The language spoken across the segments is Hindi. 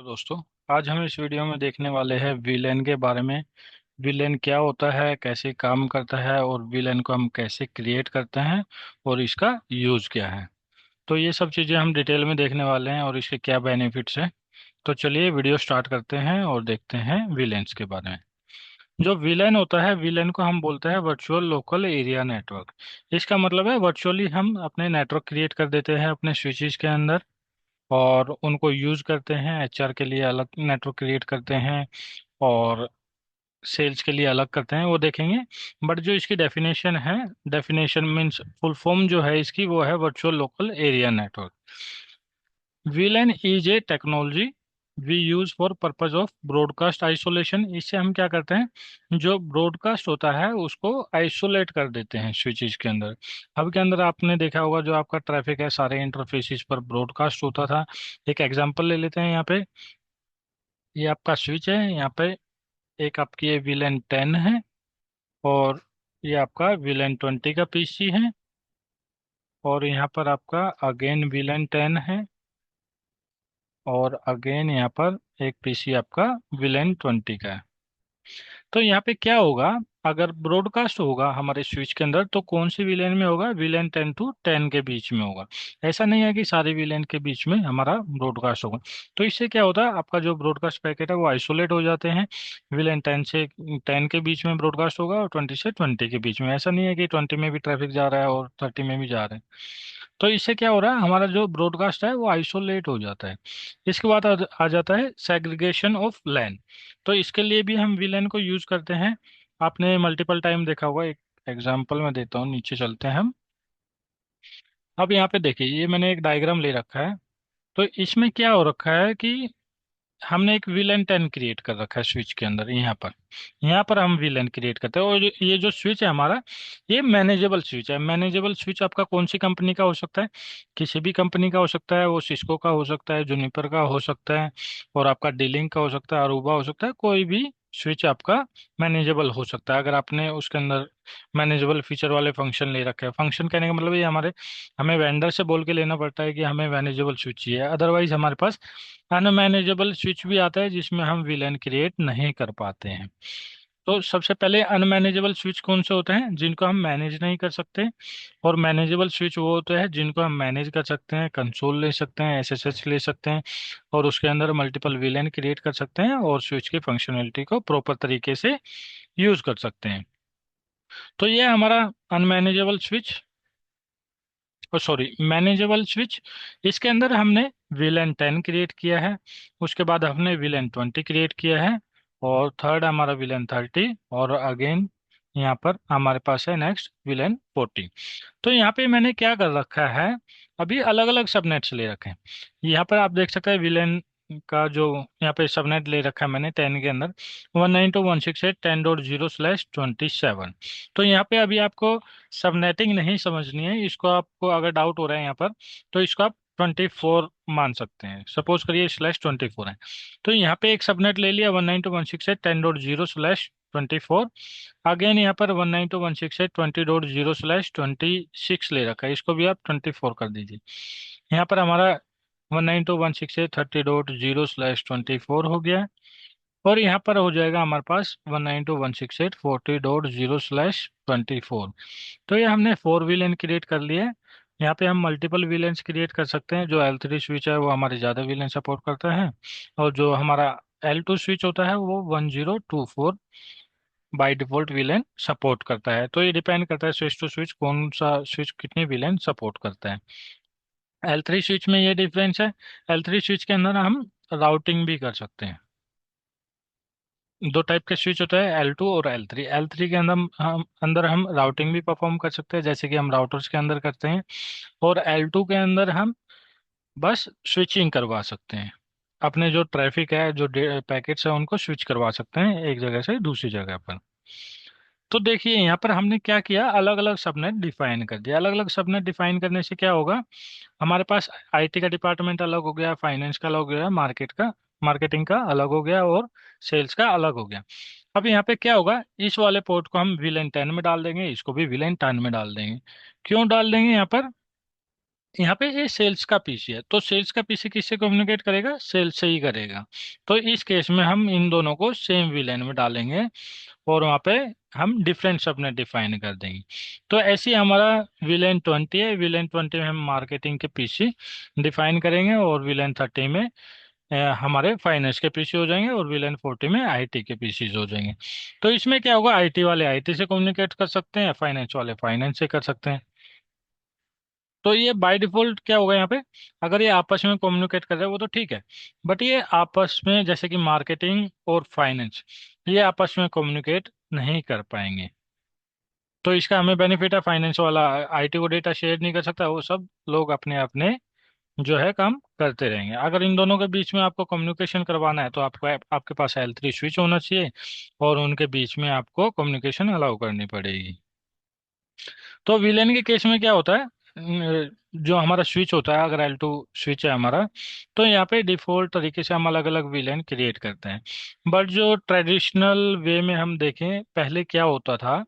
दोस्तों, आज हम इस वीडियो में देखने वाले हैं विलेन के बारे में। विलेन क्या होता है, कैसे काम करता है और विलेन को हम कैसे क्रिएट करते हैं और इसका यूज क्या है। तो ये सब चीज़ें हम डिटेल में देखने वाले हैं और इसके क्या बेनिफिट्स हैं। तो चलिए वीडियो स्टार्ट करते हैं और देखते हैं विलेन्स के बारे में। जो विलेन होता है, विलेन को हम बोलते हैं वर्चुअल लोकल एरिया नेटवर्क। इसका मतलब है वर्चुअली हम अपने नेटवर्क क्रिएट कर देते हैं अपने स्विचेस के अंदर और उनको यूज करते हैं। एचआर के लिए अलग नेटवर्क क्रिएट करते हैं और सेल्स के लिए अलग करते हैं, वो देखेंगे। बट जो इसकी डेफिनेशन है, डेफिनेशन मीन्स फुल फॉर्म जो है इसकी, वो है virtual local area network. VLAN is a technology we use for purpose of broadcast isolation. इससे हम क्या करते हैं, जो ब्रॉडकास्ट होता है उसको आइसोलेट कर देते हैं स्विचेस के अंदर। हब के अंदर आपने देखा होगा, जो आपका ट्रैफिक है सारे इंटरफेसिस पर ब्रॉडकास्ट होता था। एक एग्जांपल ले लेते हैं यहाँ पे। ये आपका स्विच है, यहाँ पे एक आपकी ये VLAN 10 है और ये आपका VLAN 20 का पीसी है और यहाँ पर आपका अगेन VLAN 10 है और अगेन यहाँ पर एक पीसी आपका VLAN 20 का है। तो यहाँ पे क्या होगा, अगर ब्रॉडकास्ट होगा हमारे स्विच के अंदर तो कौन सी विलेन में होगा, VLAN 10 to 10 के बीच में होगा। ऐसा नहीं है कि सारे विलेन के बीच में हमारा ब्रॉडकास्ट होगा। तो इससे क्या होता है, आपका जो ब्रॉडकास्ट पैकेट है वो आइसोलेट हो जाते हैं। VLAN 10 से 10 के बीच में ब्रॉडकास्ट होगा और 20 से 20 के बीच में। ऐसा नहीं है कि 20 में भी ट्रैफिक जा रहा है और 30 में भी जा रहा है। तो इससे क्या हो रहा है, हमारा जो ब्रॉडकास्ट है वो आइसोलेट हो जाता है। इसके बाद आ जाता है सेग्रीगेशन ऑफ लैन। तो इसके लिए भी हम VLAN को यूज करते हैं। आपने मल्टीपल टाइम देखा होगा। एक एग्जांपल मैं देता हूँ, नीचे चलते हैं हम। अब यहाँ पे देखिए, ये मैंने एक डायग्राम ले रखा है। तो इसमें क्या हो रखा है कि हमने एक VLAN 10 क्रिएट कर रखा है स्विच के अंदर। यहाँ पर हम VLAN क्रिएट करते हैं और ये जो स्विच है हमारा, ये मैनेजेबल स्विच है। मैनेजेबल स्विच आपका कौन सी कंपनी का हो सकता है, किसी भी कंपनी का हो सकता है। वो सिस्को का हो सकता है, जूनिपर का हो सकता है और आपका डीलिंक का हो सकता है, अरूबा हो सकता है। कोई भी स्विच आपका मैनेजेबल हो सकता है अगर आपने उसके अंदर मैनेजेबल फीचर वाले फंक्शन ले रखे हैं। फंक्शन कहने का मतलब ये हमारे, हमें वेंडर से बोल के लेना पड़ता है कि हमें मैनेजेबल स्विच चाहिए। अदरवाइज हमारे पास अनमैनेजेबल स्विच भी आता है जिसमें हम विलेन क्रिएट नहीं कर पाते हैं। तो सबसे पहले अनमैनेजेबल स्विच कौन से होते हैं, जिनको हम मैनेज नहीं कर सकते। और मैनेजेबल स्विच वो होते हैं जिनको हम मैनेज कर सकते हैं, कंसोल ले सकते हैं, एसएसएच ले सकते हैं और उसके अंदर मल्टीपल विलेन क्रिएट कर सकते हैं और स्विच की फंक्शनलिटी को प्रॉपर तरीके से यूज कर सकते हैं। तो ये हमारा unmanageable switch, sorry, manageable switch. इसके अंदर हमने VLAN 10 क्रिएट किया है, उसके बाद हमने VLAN 20 क्रिएट किया है और थर्ड हमारा VLAN 30 और अगेन यहाँ पर हमारे पास है नेक्स्ट VLAN 40। तो यहाँ पे मैंने क्या कर रखा है, अभी अलग अलग सबनेट्स ले रखे हैं। यहाँ पर आप देख सकते हैं विलेन का जो यहाँ पे सबनेट ले रखा है मैंने 10 के अंदर, 192.168.10.0/27। तो यहाँ पे अभी आपको सबनेटिंग नहीं समझनी है, इसको आपको अगर डाउट हो रहा है यहाँ पर तो इसको आप 24 मान सकते हैं। सपोज करिए /24 है, तो यहाँ पे एक सबनेट ले लिया 192.168.10.0/24। अगेन यहाँ पर 192.168.20.0/26 ले रखा है, इसको भी आप 24 कर दीजिए। यहाँ पर हमारा 192.168.30.0/24 हो गया है और यहाँ पर हो जाएगा हमारे पास 192.168.40.0/24। तो ये हमने 4 विलेन क्रिएट कर लिए हैं। यहाँ पे हम मल्टीपल विलेन्स क्रिएट कर सकते हैं। जो L3 स्विच है वो हमारे ज़्यादा विलेन सपोर्ट करता है और जो हमारा L2 स्विच होता है वो 1024 बाय डिफॉल्ट विलेन सपोर्ट करता है। तो ये डिपेंड करता है स्विच टू स्विच कौन सा स्विच कितने विलेन सपोर्ट करता है। L3 स्विच में ये डिफरेंस है, L3 स्विच के अंदर हम राउटिंग भी कर सकते हैं। दो टाइप के स्विच होता है, L2 और L3 के अंदर हम राउटिंग भी परफॉर्म कर सकते हैं जैसे कि हम राउटर्स के अंदर करते हैं। और L2 के अंदर हम बस स्विचिंग करवा सकते हैं, अपने जो ट्रैफिक है, जो पैकेट्स है उनको स्विच करवा सकते हैं एक जगह से दूसरी जगह पर। तो देखिए यहाँ पर हमने क्या किया, अलग अलग सबनेट डिफाइन कर दिया। अलग अलग सबनेट डिफाइन करने से क्या होगा, हमारे पास आईटी का डिपार्टमेंट अलग हो गया, फाइनेंस का अलग हो गया, मार्केटिंग का अलग हो गया और सेल्स का अलग हो गया। अब यहाँ पे क्या होगा, इस वाले पोर्ट को हम VLAN 10 में डाल देंगे, इसको भी VLAN 10 में डाल देंगे। क्यों डाल देंगे यहाँ पर, यहाँ पे ये सेल्स का पीसी है, तो सेल्स का पीसी किससे कम्युनिकेट करेगा? सेल्स से ही करेगा। तो इस केस में हम इन दोनों को सेम वीलन में डालेंगे और वहाँ पे हम डिफरेंस अपने डिफाइन कर देंगे। तो ऐसे ही हमारा विलेन 20 है, विलेन 20 में हम मार्केटिंग के पीसी डिफाइन करेंगे और विलेन 30 में हमारे फाइनेंस के पीसी हो जाएंगे और विलेन 40 में आईटी के पीसीज हो जाएंगे। तो इसमें क्या होगा, आईटी वाले आईटी से कम्युनिकेट कर सकते हैं, फाइनेंस वाले फाइनेंस से कर सकते हैं। तो ये बाय डिफॉल्ट क्या होगा यहाँ पे, अगर ये आपस में कम्युनिकेट कर रहे हैं वो तो ठीक है, बट ये आपस में जैसे कि मार्केटिंग और फाइनेंस ये आपस में कम्युनिकेट नहीं कर पाएंगे। तो इसका हमें बेनिफिट है, फाइनेंस वाला आईटी को डेटा शेयर नहीं कर सकता, वो सब लोग अपने अपने जो है काम करते रहेंगे। अगर इन दोनों के बीच में आपको कम्युनिकेशन करवाना है तो आपको आपके पास L3 स्विच होना चाहिए और उनके बीच में आपको कम्युनिकेशन अलाउ करनी पड़ेगी। तो वीलन के केस में क्या होता है, जो हमारा स्विच होता है, अगर L2 स्विच है हमारा, तो यहाँ पे डिफॉल्ट तरीके से हम अलग अलग वीलन क्रिएट करते हैं। बट जो ट्रेडिशनल वे में हम देखें पहले क्या होता था,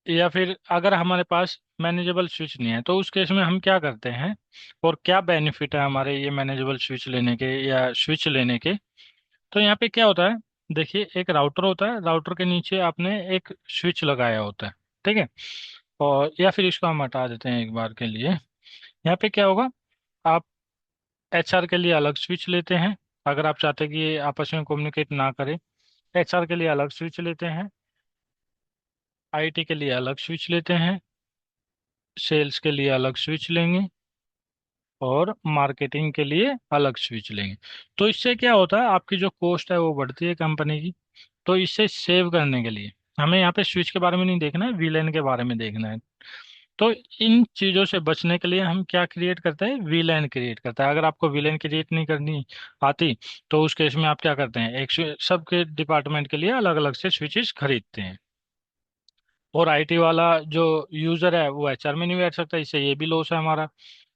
या फिर अगर हमारे पास मैनेजेबल स्विच नहीं है तो उस केस में हम क्या करते हैं और क्या बेनिफिट है हमारे ये मैनेजेबल स्विच लेने के या स्विच लेने के। तो यहाँ पे क्या होता है, देखिए एक राउटर होता है, राउटर के नीचे आपने एक स्विच लगाया होता है, ठीक है। और या फिर इसको हम हटा देते हैं एक बार के लिए। यहाँ पे क्या होगा, आप एचआर के लिए अलग स्विच लेते हैं, अगर आप चाहते हैं कि ये आपस में कम्युनिकेट ना करें, एचआर के लिए अलग स्विच लेते हैं, आईटी के लिए अलग स्विच लेते हैं, सेल्स के लिए अलग स्विच लेंगे और मार्केटिंग के लिए अलग स्विच लेंगे। तो इससे क्या होता है, आपकी जो कॉस्ट है वो बढ़ती है कंपनी की। तो इससे सेव करने के लिए हमें यहाँ पे स्विच के बारे में नहीं देखना है, वीलन के बारे में देखना है। तो इन चीज़ों से बचने के लिए हम क्या क्रिएट करते हैं, वीलन क्रिएट करता है। अगर आपको वीलन क्रिएट नहीं करनी आती तो उस केस में आप क्या करते हैं, एक सबके डिपार्टमेंट के लिए अलग अलग से स्विचेस खरीदते हैं। और आईटी वाला जो यूजर है वो एचआर में नहीं बैठ सकता, इससे ये भी लॉस है हमारा।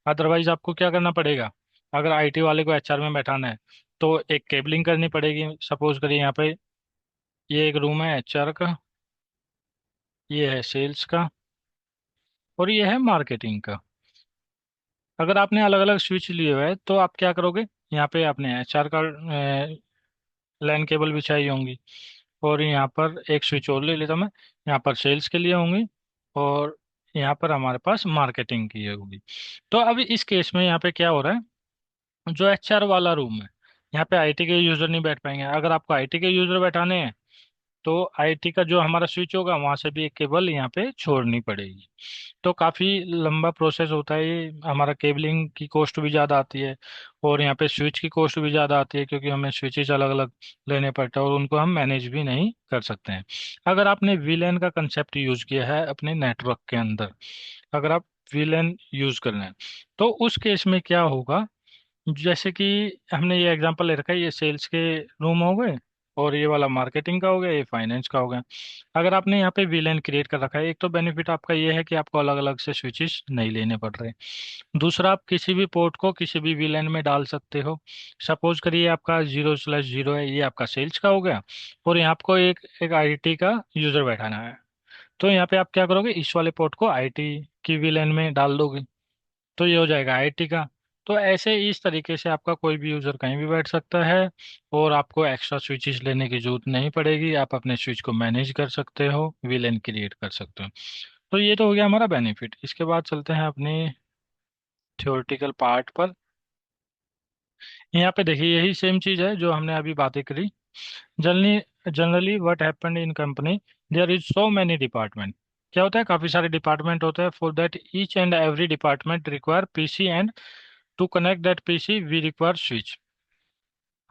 अदरवाइज आपको क्या करना पड़ेगा, अगर आईटी वाले को एचआर में बैठाना है तो एक केबलिंग करनी पड़ेगी। सपोज करिए यहाँ पे ये एक रूम है एचआर का, ये है सेल्स का और ये है मार्केटिंग का। अगर आपने अलग अलग स्विच लिए हुए हैं तो आप क्या करोगे, यहाँ पे आपने एचआर का लैन केबल बिछाई होंगी और यहाँ पर एक स्विच और ले लेता मैं, यहाँ पर सेल्स के लिए होंगी और यहाँ पर हमारे पास मार्केटिंग की होगी। तो अब इस केस में यहाँ पे क्या हो रहा है, जो एचआर वाला रूम है यहाँ पे आईटी के यूजर नहीं बैठ पाएंगे। अगर आपको आईटी के यूजर बैठाने हैं तो आईटी का जो हमारा स्विच होगा वहां से भी एक केबल यहाँ पे छोड़नी पड़ेगी। तो काफ़ी लंबा प्रोसेस होता है ये, हमारा केबलिंग की कॉस्ट भी ज़्यादा आती है और यहाँ पे स्विच की कॉस्ट भी ज़्यादा आती है, क्योंकि हमें स्विचेस अलग अलग लेने पड़ते हैं और उनको हम मैनेज भी नहीं कर सकते हैं। अगर आपने वीलैन का कंसेप्ट यूज़ किया है अपने नेटवर्क के अंदर, अगर आप वीलैन यूज़ कर रहे हैं तो उस केस में क्या होगा, जैसे कि हमने ये एग्जांपल ले रखा है, ये सेल्स के रूम हो गए और ये वाला मार्केटिंग का हो गया, ये फाइनेंस का हो गया। अगर आपने यहाँ पे वीलैन क्रिएट कर रखा है, एक तो बेनिफिट आपका ये है कि आपको अलग अलग से स्विचेस नहीं लेने पड़ रहे। दूसरा, आप किसी भी पोर्ट को किसी भी वीलैन में डाल सकते हो। सपोज करिए आपका 0/0 है, ये आपका सेल्स का हो गया और यहाँ आपको एक एक आईटी का यूजर बैठाना है। तो यहाँ पे आप क्या करोगे, इस वाले पोर्ट को आईटी की वीलैन में डाल दोगे तो ये हो जाएगा आईटी का। तो ऐसे इस तरीके से आपका कोई भी यूज़र कहीं भी बैठ सकता है और आपको एक्स्ट्रा स्विचेस लेने की जरूरत नहीं पड़ेगी, आप अपने स्विच को मैनेज कर सकते हो, वीलन क्रिएट कर सकते हो। तो ये तो हो गया हमारा बेनिफिट। इसके बाद चलते हैं अपने थ्योरेटिकल पार्ट पर। यहाँ पे देखिए यही सेम चीज़ है जो हमने अभी बातें करी। Generally generally what happened in company, there is so many department. क्या होता है, काफ़ी सारे डिपार्टमेंट होते हैं, for that each and every department require PC and to connect that PC we require switch.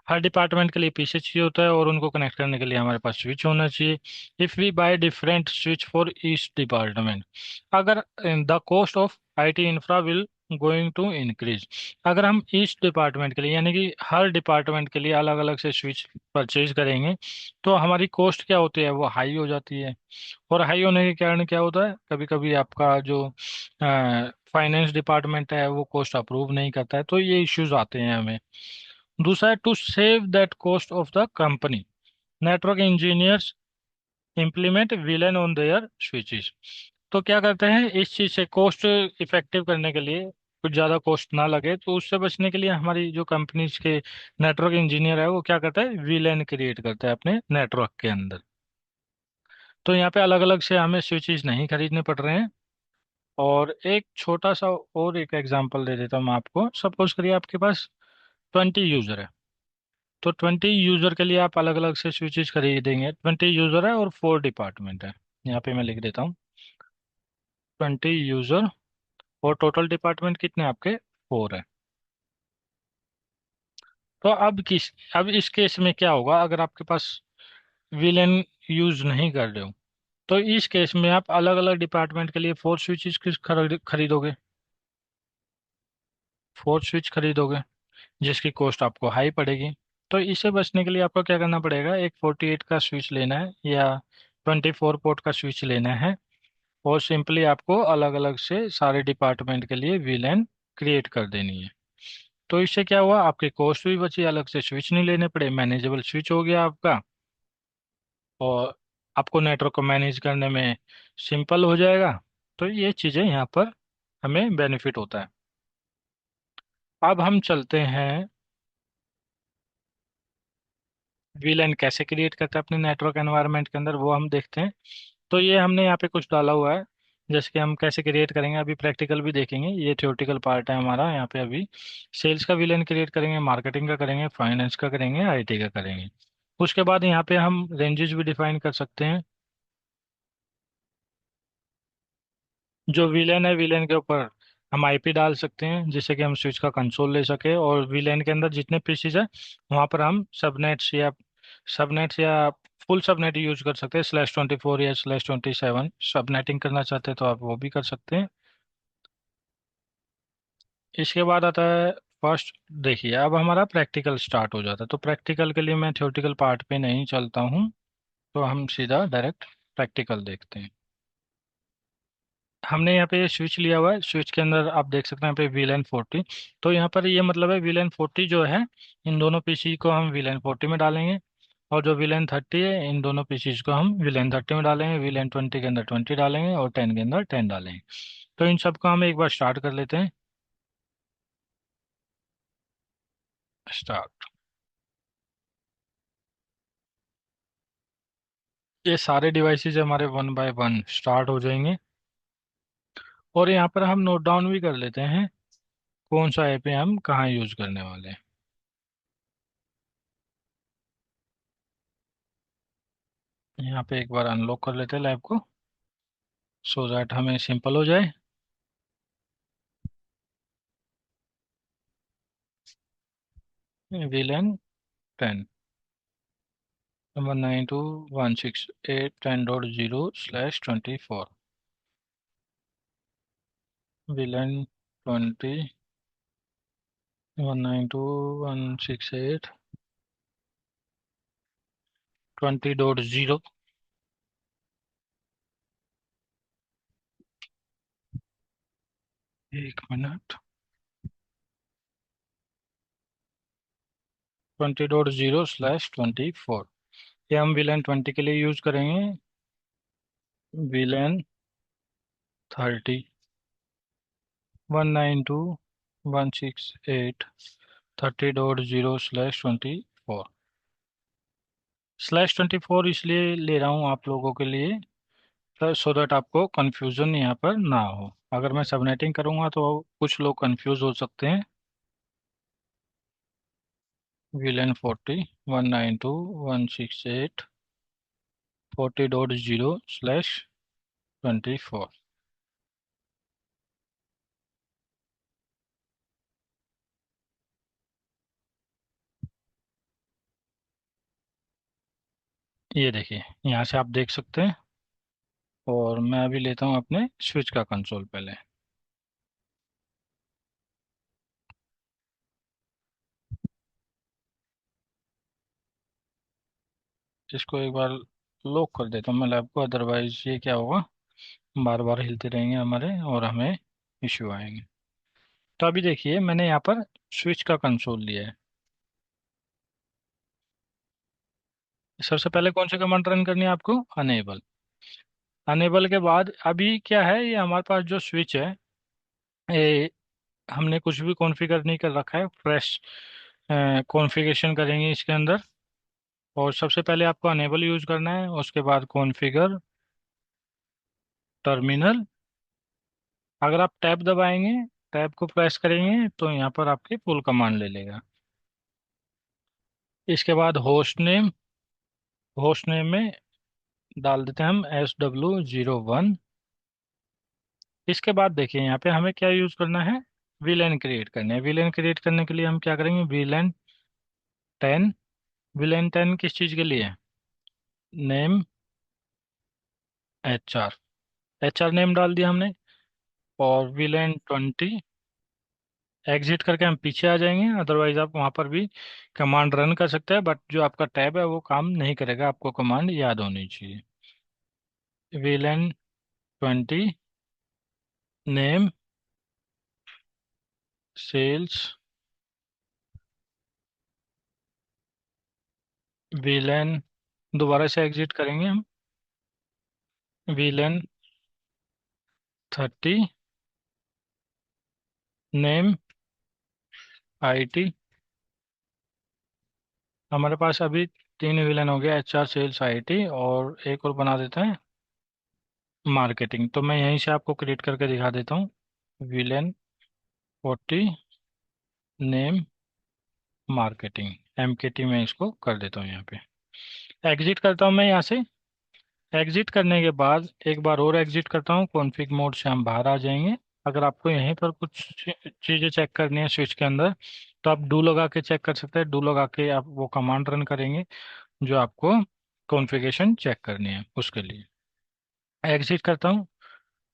हर डिपार्टमेंट के लिए पीसी चाहिए होता है और उनको कनेक्ट करने के लिए हमारे पास स्विच होना चाहिए। If we buy different switch for each department, अगर the cost of IT infra will going to increase. अगर हम ईच डिपार्टमेंट के लिए यानी कि हर डिपार्टमेंट के लिए अलग अलग से स्विच परचेज करेंगे तो हमारी कॉस्ट क्या होती है, वो हाई हो जाती है। और हाई होने के कारण क्या होता है, कभी कभी आपका जो फाइनेंस डिपार्टमेंट है वो कॉस्ट अप्रूव नहीं करता है, तो ये इश्यूज आते हैं हमें। दूसरा है to save that cost of the company, network engineers implement VLAN on their switches। तो क्या करते हैं, इस चीज़ से कॉस्ट इफेक्टिव करने के लिए, कुछ ज़्यादा कॉस्ट ना लगे, तो उससे बचने के लिए हमारी जो कंपनीज के नेटवर्क इंजीनियर है वो क्या करता है, वीलैन क्रिएट करता है अपने नेटवर्क के अंदर। तो यहाँ पे अलग अलग से हमें स्विचेस नहीं खरीदने पड़ रहे हैं। और एक छोटा सा और एक एग्जांपल दे देता हूँ मैं आपको। सपोज करिए आपके पास 20 यूज़र है। तो 20 यूज़र के लिए आप अलग अलग से स्विचेस खरीदेंगे। 20 यूज़र है और 4 डिपार्टमेंट है। यहाँ पे मैं लिख देता हूँ, 20 यूज़र और टोटल डिपार्टमेंट कितने आपके, 4 है। तो अब इस केस में क्या होगा, अगर आपके पास विलेन यूज नहीं कर रहे हो, तो इस केस में आप अलग अलग डिपार्टमेंट के लिए 4 स्विचेस किस खरीदोगे, 4 स्विच खरीदोगे, जिसकी कॉस्ट आपको हाई पड़ेगी। तो इससे बचने के लिए आपको क्या करना पड़ेगा, एक 48 का स्विच लेना है या 24 पोर्ट का स्विच लेना है, और सिंपली आपको अलग अलग से सारे डिपार्टमेंट के लिए वीलैन क्रिएट कर देनी है। तो इससे क्या हुआ, आपकी कॉस्ट भी बची, अलग से स्विच नहीं लेने पड़े, मैनेजेबल स्विच हो गया आपका। और आपको नेटवर्क को मैनेज करने में सिंपल हो जाएगा। तो ये चीज़ें यहाँ पर हमें बेनिफिट होता है। अब हम चलते हैं वीलैन कैसे क्रिएट करते हैं अपने नेटवर्क एनवायरनमेंट के अंदर, वो हम देखते हैं। तो ये हमने यहाँ पे कुछ डाला हुआ है, जैसे कि हम कैसे क्रिएट करेंगे, अभी प्रैक्टिकल भी देखेंगे। ये थ्योरेटिकल पार्ट है हमारा। यहाँ पे अभी सेल्स का विलेन क्रिएट करेंगे, मार्केटिंग का करेंगे, फाइनेंस का करेंगे, आईटी का करेंगे। उसके बाद यहाँ पे हम रेंजेस भी डिफाइन कर सकते हैं। जो विलेन है, विलेन के ऊपर हम आईपी डाल सकते हैं, जिससे कि हम स्विच का कंसोल ले सके। और विलेन के अंदर जितने पीसीज है वहाँ पर हम सबनेट्स या फुल सबनेट यूज कर सकते हैं। /24 या /27 सबनेटिंग करना चाहते हैं तो आप वो भी कर सकते हैं। इसके बाद आता है फर्स्ट। देखिए, अब हमारा प्रैक्टिकल स्टार्ट हो जाता है। तो प्रैक्टिकल के लिए मैं थ्योरेटिकल पार्ट पे नहीं चलता हूँ, तो हम सीधा डायरेक्ट प्रैक्टिकल देखते हैं। हमने यहाँ पे स्विच लिया हुआ है। स्विच के अंदर आप देख सकते हैं यहाँ पे VLAN 40। तो यहाँ पर ये मतलब है VLAN 40 जो है, इन दोनों पीसी को हम VLAN 40 में डालेंगे। और जो VLAN 30 है, इन दोनों पीसीज को हम VLAN 30 में डालेंगे। VLAN 20 के अंदर 20 डालेंगे और 10 के अंदर 10 डालेंगे। तो इन सबको हम एक बार स्टार्ट कर लेते हैं। स्टार्ट। ये सारे डिवाइसेस हमारे 1 बाय 1 स्टार्ट हो जाएंगे। और यहाँ पर हम नोट डाउन भी कर लेते हैं कौन सा ऐप है हम कहाँ यूज करने वाले हैं। यहाँ पे एक बार अनलॉक कर लेते हैं लैब को, सो दैट हमें सिंपल हो जाए। VLAN 10 192.168.10.0/24। VLAN 20 192.168.20.0। एक मिनट। 20.0/24 ये हम VLAN 20 के लिए यूज करेंगे। VLAN 30 192.168.30.0/24। /24 इसलिए ले रहा हूँ आप लोगों के लिए, सो दैट आपको कंफ्यूजन यहाँ पर ना हो। अगर मैं सबनेटिंग करूँगा तो कुछ लोग कंफ्यूज हो सकते हैं। VLAN 40 192.168.40.0/24। ये देखिए, यहाँ से आप देख सकते हैं। और मैं अभी लेता हूँ अपने स्विच का कंसोल पहले। इसको एक बार लॉक कर देता हूँ मैं लैब को, अदरवाइज ये क्या होगा, बार बार हिलते रहेंगे हमारे और हमें इश्यू आएंगे। तो अभी देखिए, मैंने यहाँ पर स्विच का कंसोल लिया है। सबसे पहले कौन सी कमांड रन करनी है आपको, अनेबल। अनेबल के बाद अभी क्या है, ये हमारे पास जो स्विच है, ये हमने कुछ भी कॉन्फ़िगर नहीं कर रखा है, फ्रेश कॉन्फ़िगरेशन करेंगे इसके अंदर। और सबसे पहले आपको अनेबल यूज करना है, उसके बाद कॉन्फ़िगर टर्मिनल। अगर आप टैब दबाएंगे, टैब को प्रेस करेंगे, तो यहाँ पर आपकी फुल कमांड ले लेगा। इसके बाद होस्ट नेम में डाल देते हैं हम SW01। इसके बाद देखिए यहाँ पे हमें क्या यूज करना है, वीलैन क्रिएट करने हैं। वीलैन क्रिएट करने के लिए हम क्या करेंगे, वीलैन 10। वीलैन 10 किस चीज़ के लिए है, नेम HR नेम डाल दिया हमने। और वीलैन 20 एग्जिट करके हम पीछे आ जाएंगे, अदरवाइज आप वहाँ पर भी कमांड रन कर सकते हैं, बट जो आपका टैब है वो काम नहीं करेगा, आपको कमांड याद होनी चाहिए। वीलैन 20 नेम सेल्स वीलैन, दोबारा से एग्जिट करेंगे हम। वीलैन 30 नेम IT। हमारे पास अभी 3 विलन हो गया, HR सेल्स IT, और एक और बना देते हैं मार्केटिंग। तो मैं यहीं से आपको क्रिएट करके दिखा देता हूँ। वीलैन 40 नेम मार्केटिंग, MKT में इसको कर देता हूँ यहाँ पे। एग्जिट करता हूँ मैं यहाँ से। एग्जिट करने के बाद एक बार और एग्जिट करता हूँ, कॉन्फ़िग मोड से हम बाहर आ जाएंगे। अगर आपको यहीं पर कुछ चीज़ें चेक करनी है स्विच के अंदर, तो आप डू लगा के चेक कर सकते हैं। डू लगा के आप वो कमांड रन करेंगे जो आपको कॉन्फ़िगरेशन चेक करनी है उसके लिए। एग्जिट करता हूँ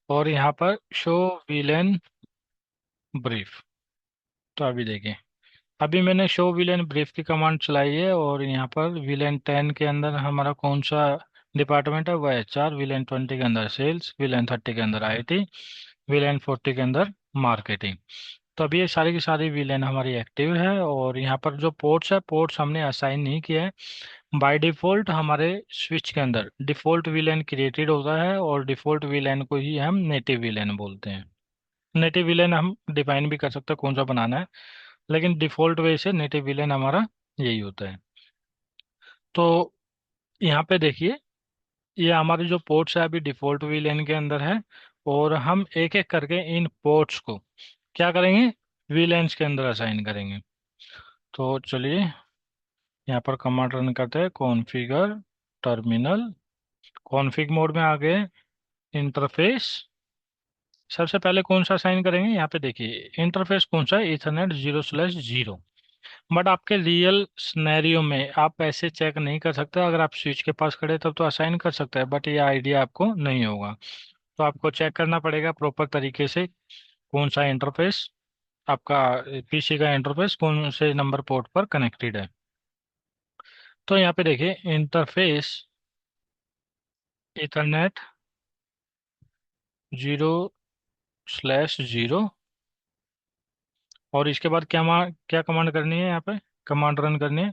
और यहाँ पर शो विलेन ब्रीफ। तो अभी देखें, अभी मैंने शो विलेन ब्रीफ की कमांड चलाई है, और यहाँ पर वीलेन 10 के अंदर हमारा कौन सा डिपार्टमेंट है, वह HR। वीलेन 20 के अंदर सेल्स, वीलेन 30 के अंदर IT, वीलेन 40 के अंदर मार्केटिंग। तो अभी ये सारी की सारी वीलेन हमारी एक्टिव है। और यहाँ पर जो पोर्ट्स है, पोर्ट्स हमने असाइन नहीं किया है। बाय डिफ़ॉल्ट हमारे स्विच के अंदर डिफ़ॉल्ट वीलेन क्रिएटेड होता है, और डिफ़ॉल्ट वीलेन को ही हम नेटिव वीलेन बोलते हैं। नेटिव विलेन हम डिफाइन भी कर सकते हैं कौन सा बनाना है, लेकिन डिफ़ॉल्ट वे से नेटिव विलेन हमारा यही होता है। तो यहाँ पे देखिए, ये हमारे जो पोर्ट्स है अभी डिफ़ॉल्ट विलेन के अंदर है, और हम एक एक करके इन पोर्ट्स को क्या करेंगे, विलेन्स के अंदर असाइन करेंगे। तो चलिए यहाँ पर कमांड रन करते हैं, कॉन्फ़िगर टर्मिनल। कॉन्फ़िग मोड में आ गए, इंटरफेस। सबसे पहले कौन सा असाइन करेंगे, यहाँ पे देखिए इंटरफेस कौन सा है, Ethernet 0/0। बट आपके रियल सिनेरियो में आप ऐसे चेक नहीं कर सकते। अगर आप स्विच के पास खड़े तब तो असाइन कर सकते हैं, बट ये आइडिया आपको नहीं होगा। तो आपको चेक करना पड़ेगा प्रॉपर तरीके से कौन सा इंटरफेस आपका PC का इंटरफेस कौन से नंबर पोर्ट पर कनेक्टेड है। तो यहाँ पे देखिए इंटरफेस Ethernet 0/0। और इसके बाद क्या कमांड करनी है, यहाँ पे कमांड रन करनी है,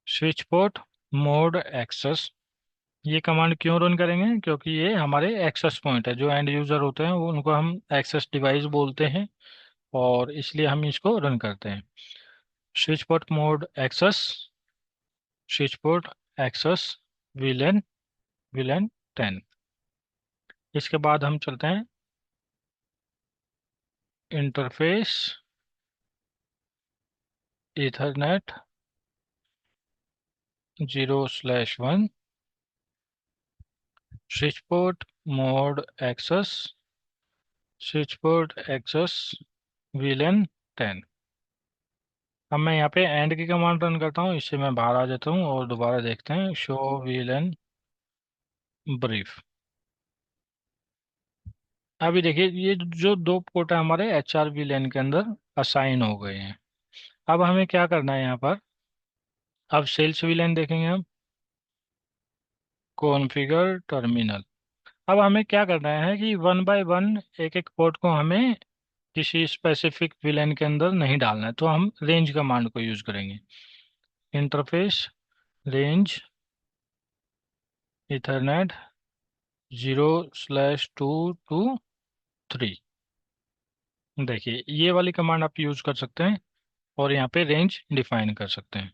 स्विच पोर्ट मोड एक्सेस। ये कमांड क्यों रन करेंगे, क्योंकि ये हमारे एक्सेस पॉइंट है। जो एंड यूज़र होते हैं वो उनको हम एक्सेस डिवाइस बोलते हैं, और इसलिए हम इसको रन करते हैं। Switch port mode access, switch port access VLAN VLAN 10। इसके बाद हम चलते हैं interface Ethernet 0/1 switch port mode access, switch port access VLAN 10। अब मैं यहाँ पे एंड की कमांड रन करता हूँ, इससे मैं बाहर आ जाता हूँ और दोबारा देखते हैं शो विलेन ब्रीफ। अभी देखिए ये जो दो पोर्ट है हमारे HR विलेन के अंदर असाइन हो गए हैं। अब हमें क्या करना है यहाँ पर, अब सेल्स विलेन देखेंगे हम, कॉन्फ़िगर टर्मिनल। अब हमें क्या करना है कि वन बाय वन एक एक पोर्ट को हमें किसी स्पेसिफिक विलेन के अंदर नहीं डालना है, तो हम रेंज कमांड को यूज करेंगे। Interface range Ethernet 0/223। देखिए ये वाली कमांड आप यूज कर सकते हैं और यहाँ पे रेंज डिफाइन कर सकते हैं।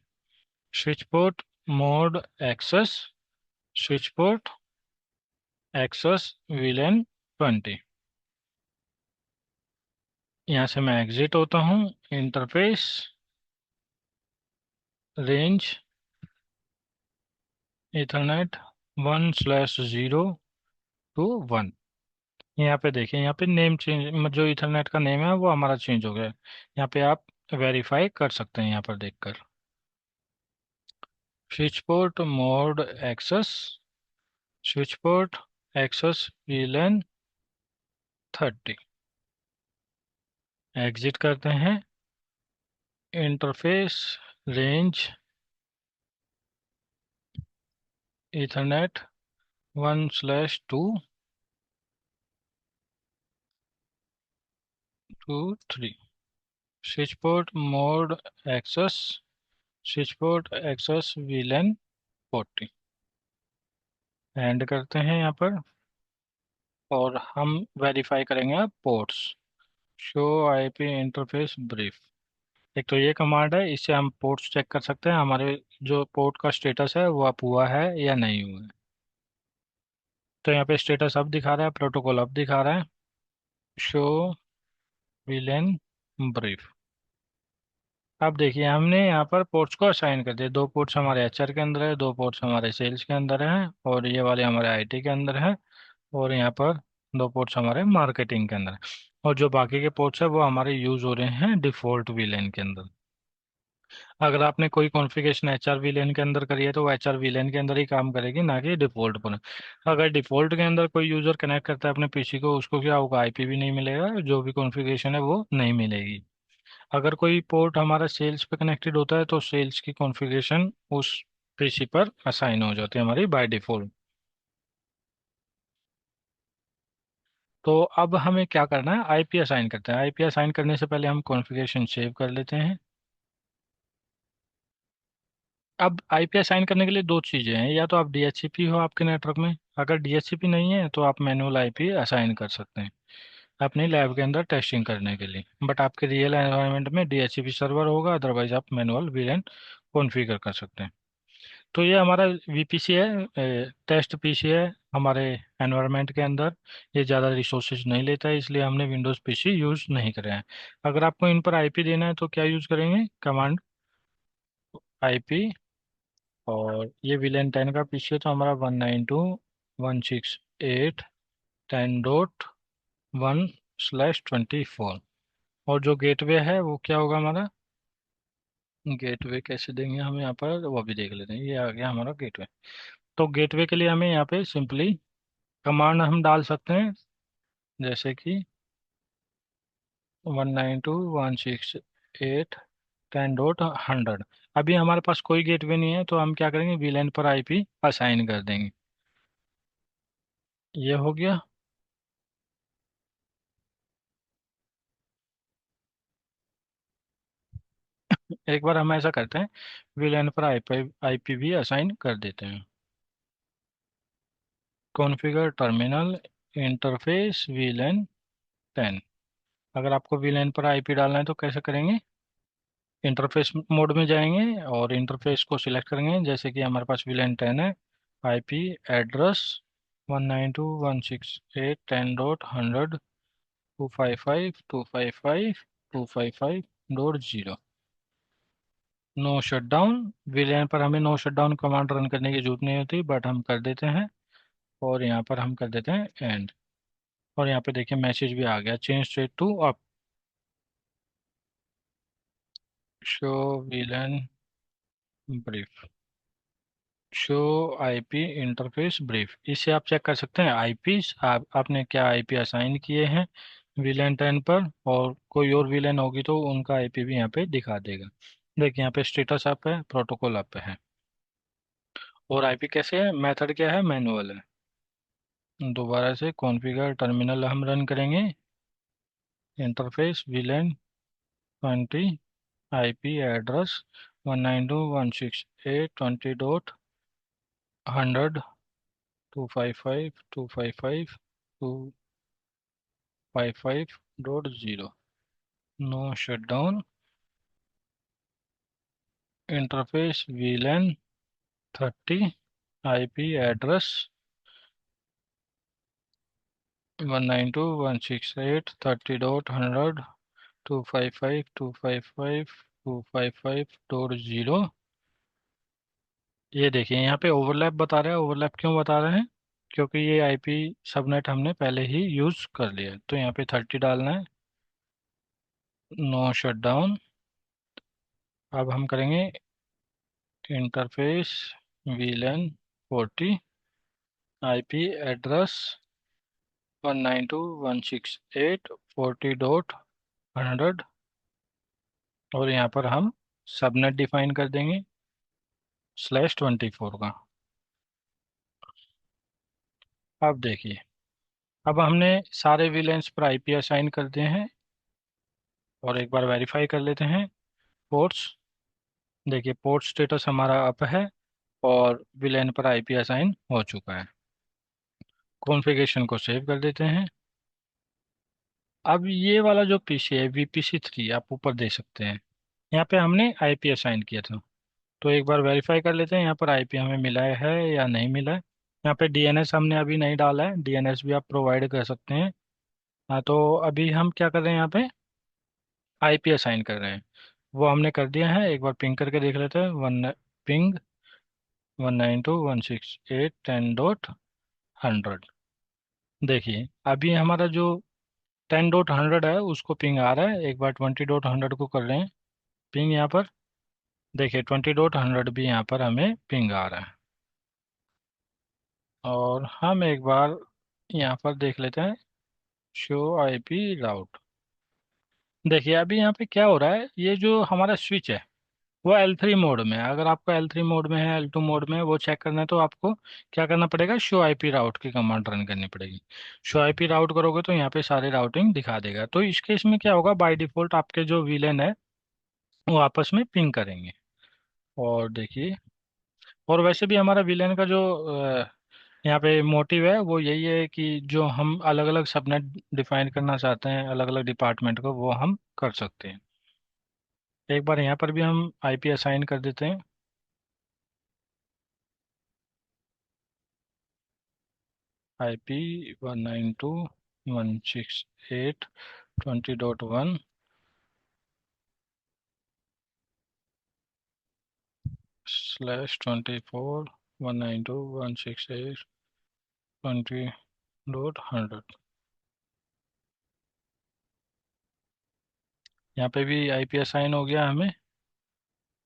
Switch port mode access, switch port access VLAN 20। यहाँ से मैं एग्जिट होता हूँ। Interface range ethernet 1/0 to 1। यहाँ पे देखिए, यहाँ पे नेम चेंज, जो इथरनेट का नेम है वो हमारा चेंज हो गया है। यहाँ पे आप वेरीफाई कर सकते हैं यहाँ पर देखकर। Switch port mode access, switch port access VLAN 30। Exit करते हैं। Interface range ethernet 1/2 to 3। Switch port mode access, switch port access VLAN 40। End करते हैं यहाँ पर और हम वेरीफाई करेंगे अब ports. Show IP interface brief. एक तो ये कमांड है, इससे हम पोर्ट्स चेक कर सकते हैं हमारे जो पोर्ट का स्टेटस है वो अप हुआ है या नहीं हुआ है। तो यहाँ पे स्टेटस अप दिखा रहा है, प्रोटोकॉल अप दिखा रहा है। Show VLAN brief. अब देखिए हमने यहाँ पर पोर्ट्स को असाइन कर दिया। दो पोर्ट्स हमारे HR के अंदर है, दो पोर्ट्स हमारे सेल्स के अंदर है, और ये वाले हमारे IT के अंदर है, और यहाँ पर दो पोर्ट्स हमारे मार्केटिंग के अंदर है। और जो बाकी के पोर्ट्स है वो हमारे यूज हो रहे हैं डिफॉल्ट VLAN के अंदर। अगर आपने कोई कॉन्फ़िगरेशन HR VLAN के अंदर करी है तो वो HR VLAN के अंदर ही काम करेगी, ना कि डिफॉल्ट पर। अगर डिफॉल्ट के अंदर कोई यूजर कनेक्ट करता है अपने PC को, उसको क्या होगा, IP भी नहीं मिलेगा, जो भी कॉन्फ़िगरेशन है वो नहीं मिलेगी। अगर कोई पोर्ट हमारा सेल्स पे कनेक्टेड होता है तो सेल्स की कॉन्फ़िगरेशन उस PC पर असाइन हो जाती है हमारी बाय डिफॉल्ट। तो अब हमें क्या करना है, IP असाइन करते हैं। IP असाइन करने से पहले हम कॉन्फ़िगरेशन सेव कर लेते हैं। अब IP असाइन करने के लिए दो चीज़ें हैं, या तो आप DHCP हो आपके नेटवर्क में। अगर DHCP नहीं है तो आप मैनुअल IP असाइन कर सकते हैं अपनी लैब के अंदर टेस्टिंग करने के लिए। बट आपके रियल एनवायरनमेंट में DHCP सर्वर होगा, अदरवाइज आप मैनुअल VLAN कॉन्फ़िगर कर सकते हैं। तो ये हमारा VPC है, टेस्ट PC है हमारे एनवायरनमेंट के अंदर। ये ज़्यादा रिसोर्सेज नहीं लेता है, इसलिए हमने विंडोज़ PC यूज़ नहीं करे हैं। अगर आपको इन पर IP देना है तो क्या यूज़ करेंगे, कमांड IP। और ये VLAN 10 का PC है तो हमारा 192.168.10.1/24। और जो गेटवे है वो क्या होगा हमारा, गेटवे कैसे देंगे हम यहाँ पर वो भी देख लेते हैं। ये आ गया हमारा गेटवे। तो गेटवे के लिए हमें यहाँ पे सिंपली कमांड हम डाल सकते हैं, जैसे कि 192.168.10.100। अभी हमारे पास कोई गेटवे नहीं है तो हम क्या करेंगे, VLAN पर IP असाइन कर देंगे। ये हो गया। एक बार हम ऐसा करते हैं, VLAN पर IP भी असाइन कर देते हैं। Configure terminal interface VLAN 10। अगर आपको VLAN पर IP डालना है तो कैसे करेंगे, इंटरफेस मोड में जाएंगे और इंटरफेस को सिलेक्ट करेंगे। जैसे कि हमारे पास VLAN 10 है, IP address 192.168.10.255.255.255.0। No shutdown. VLAN पर हमें नो शटडाउन कमांड रन करने की जरूरत नहीं होती, बट हम कर देते हैं। और यहाँ पर हम कर देते हैं एंड। और यहाँ पे देखिए मैसेज भी आ गया, change state to up. Show VLAN brief, show IP interface brief. इससे आप चेक कर सकते हैं आईपीस आपने क्या IP असाइन किए हैं VLAN 10 पर, और कोई और VLAN होगी तो उनका IP भी यहाँ पे दिखा देगा। देखिए यहाँ पे स्टेटस अप है, प्रोटोकॉल अप है। और IP कैसे है, मेथड क्या है, मैनुअल है। दोबारा से कॉन्फ़िगर टर्मिनल हम रन करेंगे। Interface VLAN 20, IP address 192.168.20.100 255.255.255.0 no shutdown interface VLAN 30 IP address 192.168.30.100 255.255.255.0। ये देखिए यहाँ पे ओवरलैप बता रहा है। ओवरलैप क्यों बता रहे हैं? क्योंकि ये आईपी सबनेट हमने पहले ही यूज कर लिया है। तो यहाँ पे 30 डालना है, नो शट डाउन। अब हम करेंगे इंटरफेस VLAN 40 IP एड्रेस 192.168.40.100 और यहाँ पर हम सबनेट डिफाइन कर देंगे /24 का। अब देखिए, अब हमने सारे VLANs पर IP असाइन कर दिए हैं और एक बार वेरीफाई कर लेते हैं पोर्ट्स। देखिए पोर्ट स्टेटस हमारा अप है और VLAN पर IP असाइन हो चुका है। कॉन्फ़िगरेशन को सेव कर देते हैं। अब ये वाला जो पीसी है VPC3 आप ऊपर देख सकते हैं, यहाँ पे हमने IP असाइन किया था। तो एक बार वेरीफाई कर लेते हैं यहाँ पर IP हमें मिला है या नहीं मिला है। यहाँ पे DNS हमने अभी नहीं डाला है, DNS भी आप प्रोवाइड कर सकते हैं। हाँ, तो अभी हम क्या कर रहे हैं, यहाँ पे IP असाइन कर रहे हैं। वो हमने कर दिया है। एक बार पिंग करके देख लेते हैं। पिंग 192.168.10.100। देखिए अभी हमारा जो 10.100 है उसको पिंग आ रहा है। एक बार 20.100 को कर रहे हैं पिंग यहाँ पर। देखिए 20.100 भी यहाँ पर हमें पिंग आ रहा है। और हम एक बार यहाँ पर देख लेते हैं शो IP राउट। देखिए अभी यहाँ पे क्या हो रहा है, ये जो हमारा स्विच है वो L3 मोड में है। अगर आपका L3 मोड में है, L2 मोड में है, वो चेक करना है तो आपको क्या करना पड़ेगा, शो IP राउट की कमांड रन करनी पड़ेगी। शो IP राउट करोगे तो यहाँ पे सारे राउटिंग दिखा देगा। तो इस केस में क्या होगा, बाय डिफॉल्ट आपके जो VLAN है वो आपस में पिंग करेंगे। और देखिए, और वैसे भी हमारा VLAN का जो यहाँ पे मोटिव है वो यही है कि जो हम अलग अलग सबनेट डिफाइन करना चाहते हैं अलग अलग डिपार्टमेंट को, वो हम कर सकते हैं। एक बार यहाँ पर भी हम IP असाइन कर देते हैं। IP 192.168.20.1 /24 192.168.20.100। यहाँ पे भी IP असाइन हो गया हमें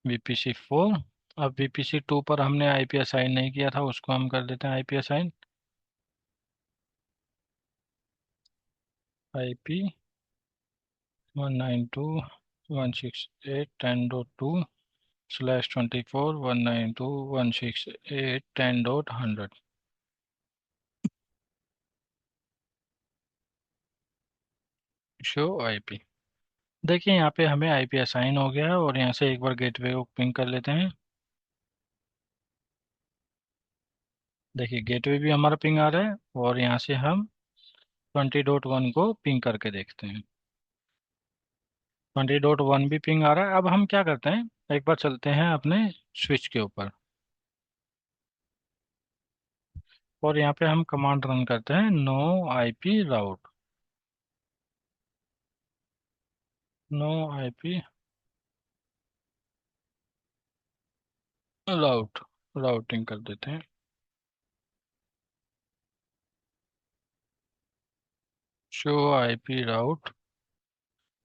VPC4। अब VPC2 पर हमने IP असाइन नहीं किया था, उसको हम कर देते हैं IP assign. IP 192.168.10.2 /24 192.168.10.100 show IP। देखिए यहाँ पे हमें IP असाइन हो गया है और यहाँ से एक बार गेटवे को पिंग कर लेते हैं। देखिए गेटवे भी हमारा पिंग आ रहा है और यहाँ से हम 20.1 को पिंग करके देखते हैं। 20.1 भी पिंग आ रहा है। अब हम क्या करते हैं, एक बार चलते हैं अपने स्विच के ऊपर और यहाँ पे हम कमांड रन करते हैं नो IP राउट। नो IP राउट राउटिंग कर देते हैं। शो IP राउट।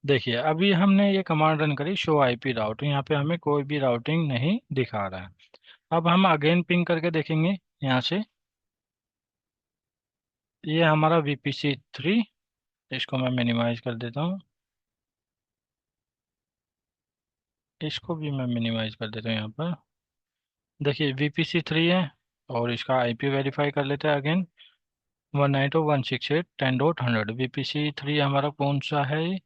देखिए अभी हमने ये कमांड रन करी शो IP राउट, यहाँ पे हमें कोई भी राउटिंग नहीं दिखा रहा है। अब हम अगेन पिंग करके देखेंगे यहाँ से। ये हमारा VPC3, इसको मैं मिनिमाइज कर देता हूँ। इसको भी मैं मिनिमाइज कर देता हूँ यहाँ पर। देखिए VPC3 है और इसका IP वेरीफाई कर लेते हैं अगेन 192.168.10.100। VPC3 हमारा कौन सा है,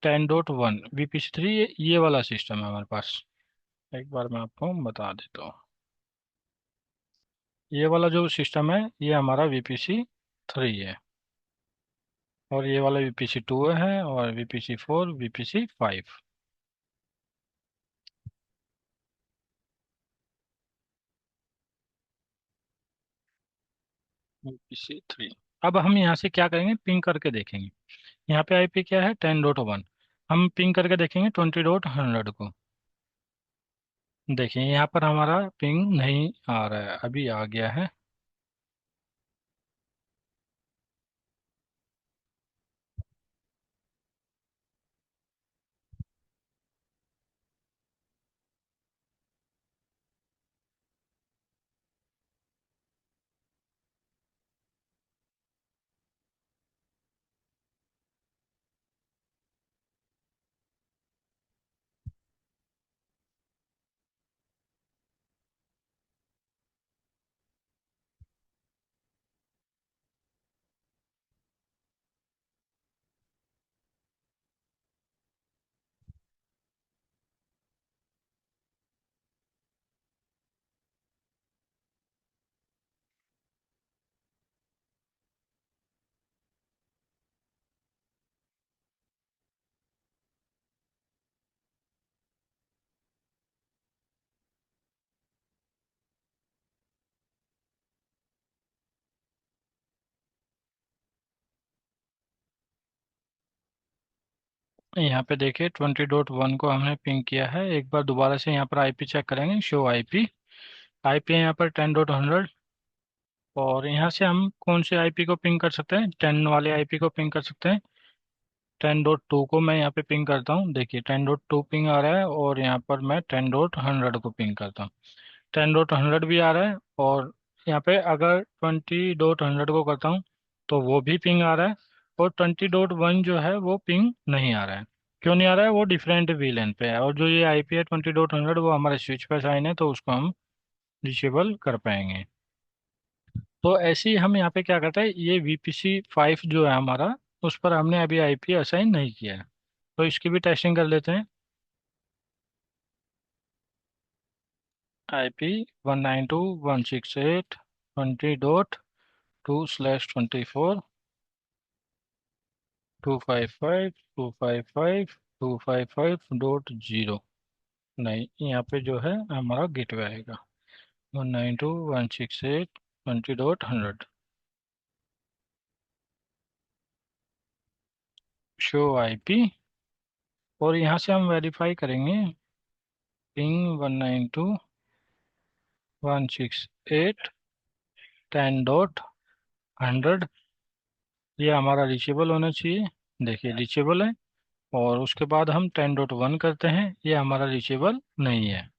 10.1 VPC3, ये वाला सिस्टम है हमारे पास। एक बार मैं आपको बता देता हूँ। ये वाला जो सिस्टम है ये हमारा VPC 3 है, और ये वाला VPC 2 है, और VPC 4, VPC 5। VPC 3। अब हम यहाँ से क्या करेंगे, पिंग करके देखेंगे। यहाँ पे IP क्या है, 10.1। हम पिंग करके देखेंगे 20.100 को। देखिए यहाँ पर हमारा पिंग नहीं आ रहा है, अभी आ गया है। यहाँ पे देखिए 20.1 को हमने पिंग किया है। एक बार दोबारा से यहाँ पर IP चेक करेंगे, शो IP। IP है यहाँ पर 10.100। और यहाँ से हम कौन से IP को पिंग कर सकते हैं, 10 वाले IP को पिंग कर सकते हैं। 10.2 को मैं यहाँ पे पिंग करता हूँ, देखिए 10.2 पिंग आ रहा है, और यहाँ पर मैं 10.100 को पिंग करता हूँ। 10.100 भी आ रहा है, और यहाँ पे अगर 20.100 को करता हूँ तो वो भी पिंग आ रहा है। और 20.1 जो है वो पिंग नहीं आ रहा है। क्यों नहीं आ रहा है, वो डिफरेंट VLAN पे है, और जो ये IP है 20.100 वो हमारे स्विच पे साइन है, तो उसको हम डिसेबल कर पाएंगे। तो ऐसे ही हम यहाँ पे क्या करते हैं, ये VPC 5 जो है हमारा, उस पर हमने अभी IP असाइन नहीं किया है, तो इसकी भी टेस्टिंग कर लेते हैं। IP 192.168.20.2/24, 255.255.255.0। नहीं, यहाँ पे जो है हमारा गेटवे आएगा 192.168.20.100। Show IP। और यहाँ से हम वेरीफाई करेंगे, पिंग 192.168.10.100। ये हमारा रीचेबल होना चाहिए। देखिए रीचेबल है। और उसके बाद हम 10.1 करते हैं, ये हमारा रीचेबल नहीं है।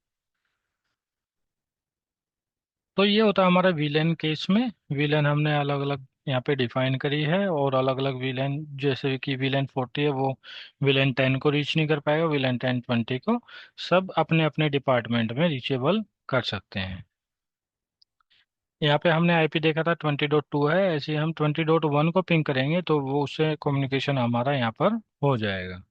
तो ये होता है हमारा वीलेन केस में। वीलेन हमने अलग अलग यहाँ पे डिफाइन करी है, और अलग अलग वीलेन, जैसे कि वीलेन 40 है वो वीलेन 10 को रीच नहीं कर पाएगा, वीलेन 10 20 को। सब अपने अपने डिपार्टमेंट में रीचेबल कर सकते हैं। यहाँ पे हमने IP देखा था 20.2 है, ऐसे ही हम 20.1 को पिंग करेंगे तो वो उससे कम्युनिकेशन हमारा यहाँ पर हो जाएगा।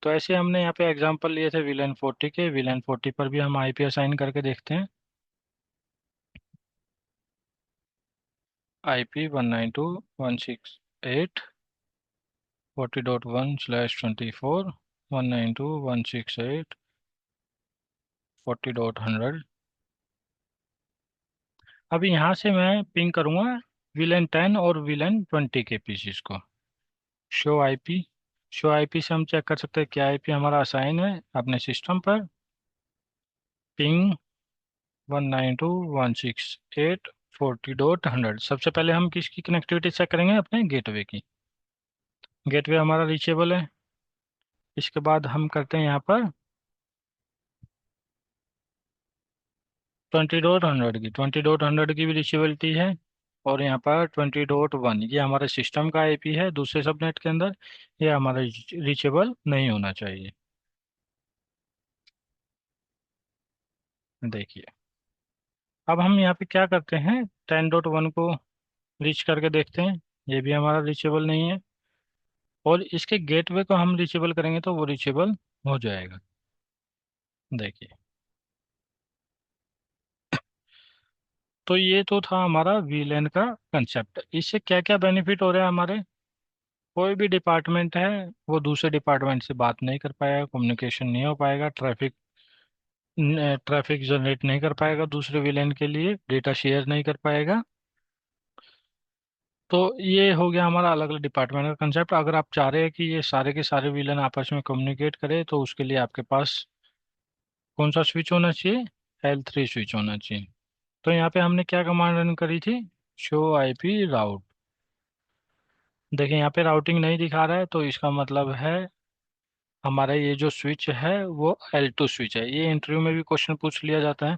तो ऐसे हमने यहाँ पे एग्जांपल लिए थे वीलेन 40 के। वीलेन 40 पर भी हम IP असाइन करके देखते हैं। IP 192.168.40.1/24, 192.168.40.100। अभी यहाँ से मैं पिंग करूँगा वीलेन 10 और वीलेन 20 के पीसीस को। Show IP। शो IP से हम चेक कर सकते हैं क्या IP हमारा असाइन है अपने सिस्टम पर। पिंग 192.168.40.100। सबसे पहले हम किसकी कनेक्टिविटी चेक करेंगे, अपने गेटवे की। गेटवे हमारा रीचेबल है। इसके बाद हम करते हैं यहाँ पर 20.100 की भी रीचेबिलिटी है। और यहाँ पर 20.1 ये हमारे सिस्टम का IP है दूसरे सबनेट के अंदर, ये हमारा रीचेबल नहीं होना चाहिए। देखिए अब हम यहाँ पे क्या करते हैं, 10.1 को रीच करके देखते हैं, ये भी हमारा रीचेबल नहीं है। और इसके गेटवे को हम रीचेबल करेंगे तो वो रीचेबल हो जाएगा। देखिए तो ये तो था हमारा वीलैन का कंसेप्ट। इससे क्या क्या बेनिफिट हो रहा है हमारे। कोई भी डिपार्टमेंट है वो दूसरे डिपार्टमेंट से बात नहीं कर पाएगा, कम्युनिकेशन नहीं हो पाएगा, ट्रैफिक जनरेट नहीं कर पाएगा, दूसरे विलेन के लिए डेटा शेयर नहीं कर पाएगा। तो ये हो गया हमारा अलग अलग डिपार्टमेंट का कंसेप्ट। अगर आप चाह रहे हैं कि ये सारे के सारे विलेन आपस में कम्युनिकेट करें तो उसके लिए आपके पास कौन सा स्विच होना चाहिए, L3 स्विच होना चाहिए। तो यहाँ पे हमने क्या कमांड रन करी थी, शो आईपी राउट। देखिए यहाँ पे राउटिंग नहीं दिखा रहा है, तो इसका मतलब है हमारा ये जो स्विच है वो L2 स्विच है। ये इंटरव्यू में भी क्वेश्चन पूछ लिया जाता है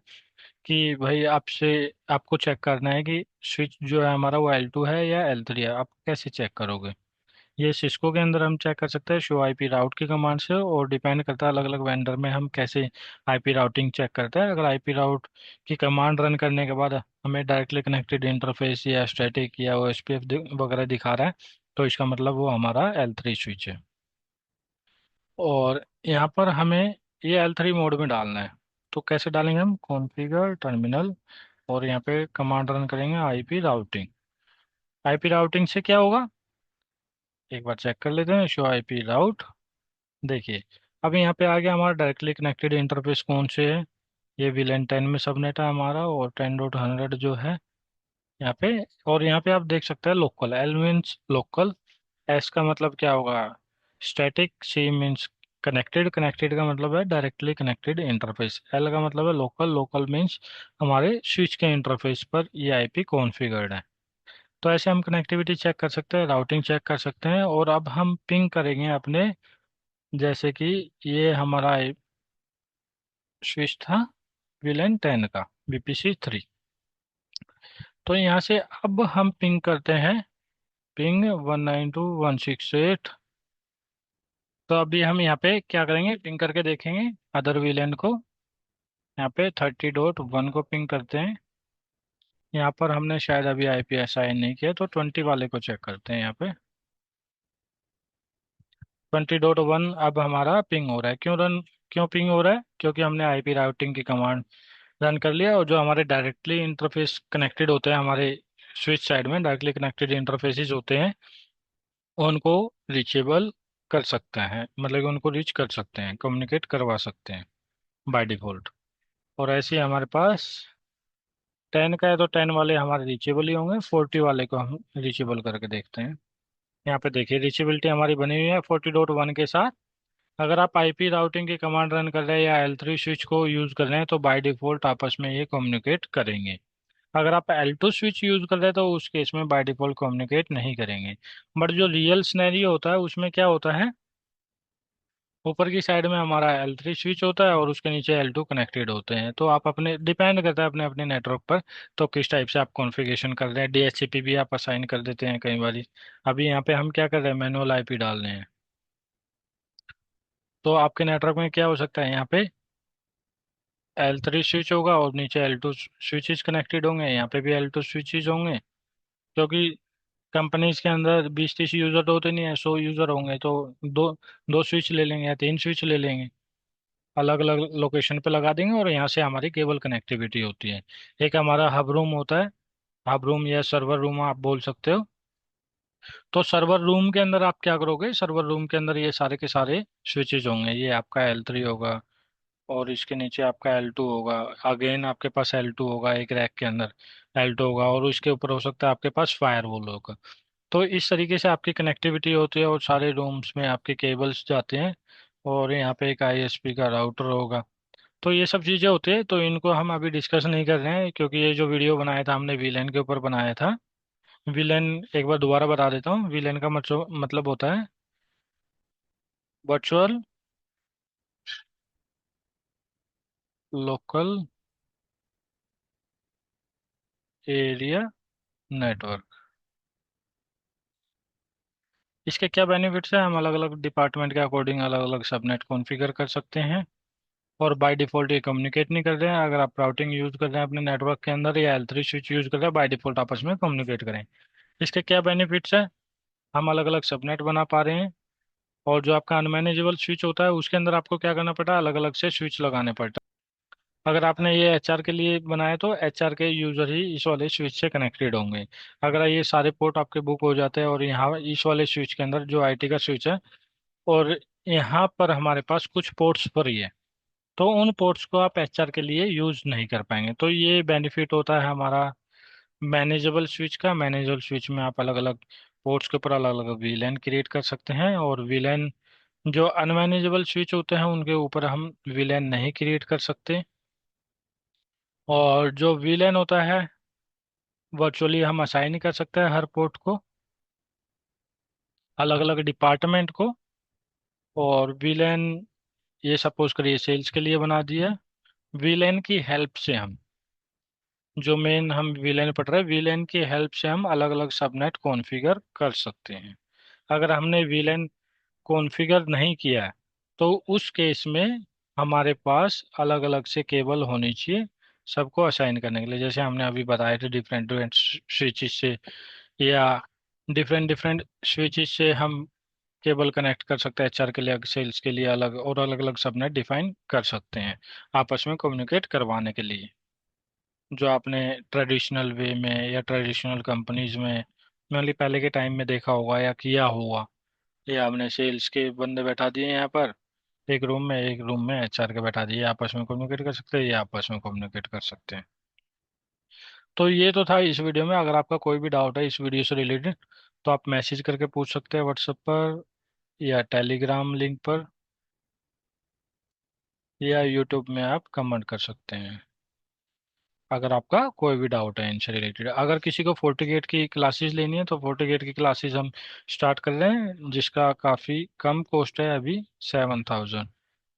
कि भाई आपसे, आपको चेक करना है कि स्विच जो है हमारा वो L2 है या L3 है, आप कैसे चेक करोगे। ये सिस्को के अंदर हम चेक कर सकते हैं शो आईपी राउट की कमांड से, और डिपेंड करता है अलग अलग वेंडर में हम कैसे आईपी राउटिंग चेक करते हैं। अगर आईपी राउट की कमांड रन करने के बाद हमें डायरेक्टली कनेक्टेड इंटरफेस या स्टैटिक या ओएसपीएफ वगैरह दिखा रहा है, तो इसका मतलब वो हमारा L3 स्विच है। और यहाँ पर हमें ये L3 मोड में डालना है। तो कैसे डालेंगे हम, कॉन्फ़िगर टर्मिनल, और यहाँ पे कमांड रन करेंगे आईपी राउटिंग। आईपी राउटिंग से क्या होगा, एक बार चेक कर लेते हैं, शो आईपी राउट। देखिए अब यहाँ पे आ गया हमारा डायरेक्टली कनेक्टेड इंटरफेस कौन से है, ये VLAN 10 में सबनेट है हमारा, और 10.100 जो है यहाँ पे। और यहाँ पे आप देख सकते हैं local, L means local, S का मतलब क्या होगा static, C means connected, connected का मतलब है डायरेक्टली कनेक्टेड इंटरफेस, एल का मतलब है लोकल, लोकल मीन्स हमारे स्विच के इंटरफेस पर ये आईपी कॉन्फ़िगर्ड है। तो ऐसे हम कनेक्टिविटी चेक कर सकते हैं, राउटिंग चेक कर सकते हैं, और अब हम पिंग करेंगे अपने, जैसे कि ये हमारा स्विच था VLAN 10 का VPC3। तो यहाँ से अब हम पिंग करते हैं, पिंग 192.168। तो अभी हम यहाँ पे क्या करेंगे, पिंग करके देखेंगे अदर VLAN को। यहाँ पे 30.1 को पिंग करते हैं। यहाँ पर हमने शायद अभी आईपी असाइन नहीं किया, तो 20 वाले को चेक करते हैं यहाँ पे। 20.1 अब हमारा पिंग हो रहा है। क्यों पिंग हो रहा है, क्योंकि हमने आईपी राउटिंग की कमांड रन कर लिया, और जो हमारे डायरेक्टली इंटरफेस कनेक्टेड होते हैं हमारे स्विच साइड में, डायरेक्टली कनेक्टेड इंटरफेसेस होते हैं, उनको रीचेबल कर सकते हैं, मतलब कि उनको रीच कर सकते हैं, कम्युनिकेट करवा सकते हैं बाय डिफॉल्ट। और ऐसे ही हमारे पास 10 का है, तो 10 वाले हमारे रीचेबल ही होंगे, 40 वाले को हम रीचेबल करके देखते हैं। यहाँ पे देखिए रीचेबिलिटी हमारी बनी हुई है 40.1 के साथ। अगर आप आईपी राउटिंग की कमांड रन कर रहे हैं या L3 स्विच को यूज़ कर रहे हैं तो बाय डिफॉल्ट आपस में ये कम्युनिकेट करेंगे। अगर आप L2 स्विच यूज़ कर रहे हैं तो उस केस में बाय डिफॉल्ट कम्युनिकेट नहीं करेंगे। बट जो रियल सिनेरियो होता है उसमें क्या होता है, ऊपर की साइड में हमारा L3 स्विच होता है और उसके नीचे L2 कनेक्टेड होते हैं। तो आप अपने, डिपेंड करता है अपने अपने नेटवर्क पर, तो किस टाइप से आप कॉन्फ़िगरेशन कर रहे हैं। DHCP भी आप असाइन कर देते हैं कई बार। अभी यहाँ पे हम क्या कर रहे हैं, मैनुअल आईपी डाल रहे हैं। तो आपके नेटवर्क में क्या हो सकता है, यहाँ पे L3 स्विच होगा और नीचे L2 स्विचेस कनेक्टेड होंगे, यहाँ पे भी L2 स्विचेस होंगे। क्योंकि कंपनीज के अंदर 20-30 यूज़र तो होते नहीं है, 100 यूज़र होंगे, तो दो दो स्विच ले लेंगे या 3 स्विच ले लेंगे, अलग अलग लोकेशन पे लगा देंगे, और यहाँ से हमारी केबल कनेक्टिविटी होती है। एक हमारा हब रूम होता है, हब रूम या सर्वर रूम आप बोल सकते हो। तो सर्वर रूम के अंदर आप क्या करोगे, सर्वर रूम के अंदर ये सारे के सारे स्विचेज होंगे, ये आपका L3 होगा, और इसके नीचे आपका L2 होगा, अगेन आपके पास L2 होगा, एक रैक के अंदर L2 होगा, और उसके ऊपर हो सकता है आपके पास फायरवॉल होगा। तो इस तरीके से आपकी कनेक्टिविटी होती है, और सारे रूम्स में आपके केबल्स जाते हैं, और यहाँ पे एक ISP का राउटर होगा। तो ये सब चीज़ें होती है, तो इनको हम अभी डिस्कस नहीं कर रहे हैं, क्योंकि ये जो वीडियो बनाया था हमने VLAN के ऊपर बनाया था। VLAN एक बार दोबारा बता देता हूँ, VLAN का मतलब होता है वर्चुअल लोकल एरिया नेटवर्क। इसके क्या बेनिफिट्स हैं, हम अलग अलग डिपार्टमेंट के अकॉर्डिंग अलग अलग सबनेट कॉन्फ़िगर कर सकते हैं, और बाय डिफ़ॉल्ट ये कम्युनिकेट नहीं कर रहे हैं। अगर आप राउटिंग यूज़ कर रहे हैं अपने नेटवर्क के अंदर या L3 स्विच यूज़ कर रहे हैं, बाय डिफ़ॉल्ट आपस में कम्युनिकेट करें। इसके क्या बेनिफिट्स हैं, हम अलग अलग सबनेट बना पा रहे हैं, और जो आपका अनमैनेजेबल स्विच होता है उसके अंदर आपको क्या करना पड़ता है, अलग अलग से स्विच लगाने पड़ता है। अगर आपने ये एचआर के लिए बनाया तो एचआर के यूजर ही इस वाले स्विच से कनेक्टेड होंगे। अगर ये सारे पोर्ट आपके बुक हो जाते हैं और यहाँ इस वाले स्विच के अंदर जो आईटी का स्विच है, और यहाँ पर हमारे पास कुछ पोर्ट्स फ्री है, तो उन पोर्ट्स को आप एचआर के लिए यूज नहीं कर पाएंगे। तो ये बेनिफिट होता है हमारा मैनेजेबल स्विच का। मैनेजेबल स्विच में आप अलग अलग पोर्ट्स के ऊपर अलग अलग वीलैन क्रिएट कर सकते हैं, और वीलैन जो अनमैनेजेबल स्विच होते हैं उनके ऊपर हम वीलैन नहीं क्रिएट कर सकते। और जो वीलैन होता है वर्चुअली हम असाइन कर सकते हैं हर पोर्ट को, अलग अलग डिपार्टमेंट को। और वीलैन ये सपोज करिए सेल्स के लिए बना दिया, वीलैन की हेल्प से हम जो मेन हम वीलैन पढ़ रहे हैं, वीलैन की हेल्प से हम अलग अलग सबनेट कॉन्फ़िगर कर सकते हैं। अगर हमने वीलैन कॉन्फ़िगर नहीं किया है तो उस केस में हमारे पास अलग अलग से केबल होनी चाहिए सबको असाइन करने के लिए, जैसे हमने अभी बताए थे डिफरेंट डिफरेंट स्विचेस से, या डिफरेंट डिफरेंट स्विचेस से हम केबल कनेक्ट कर सकते हैं एचआर के लिए, सेल्स के लिए अलग, और अलग अलग सबनेट डिफाइन कर सकते हैं आपस में कम्युनिकेट करवाने के लिए। जो आपने ट्रेडिशनल वे में या ट्रेडिशनल कंपनीज में मेनली पहले के टाइम में देखा होगा या किया होगा, ये आपने सेल्स के बंदे बैठा दिए यहाँ पर एक रूम में एचआर के बैठा दिए, आपस में कम्युनिकेट कर सकते हैं, ये आपस में कम्युनिकेट कर सकते हैं। तो ये तो था इस वीडियो में। अगर आपका कोई भी डाउट है इस वीडियो से रिलेटेड तो आप मैसेज करके पूछ सकते हैं व्हाट्सएप पर, या टेलीग्राम लिंक पर, या यूट्यूब में आप कमेंट कर सकते हैं अगर आपका कोई भी डाउट है इनसे रिलेटेड। अगर किसी को फोर्टिगेट की क्लासेस लेनी है तो फोर्टिगेट की क्लासेस हम स्टार्ट कर रहे हैं, जिसका काफ़ी कम कॉस्ट है अभी, 7,000।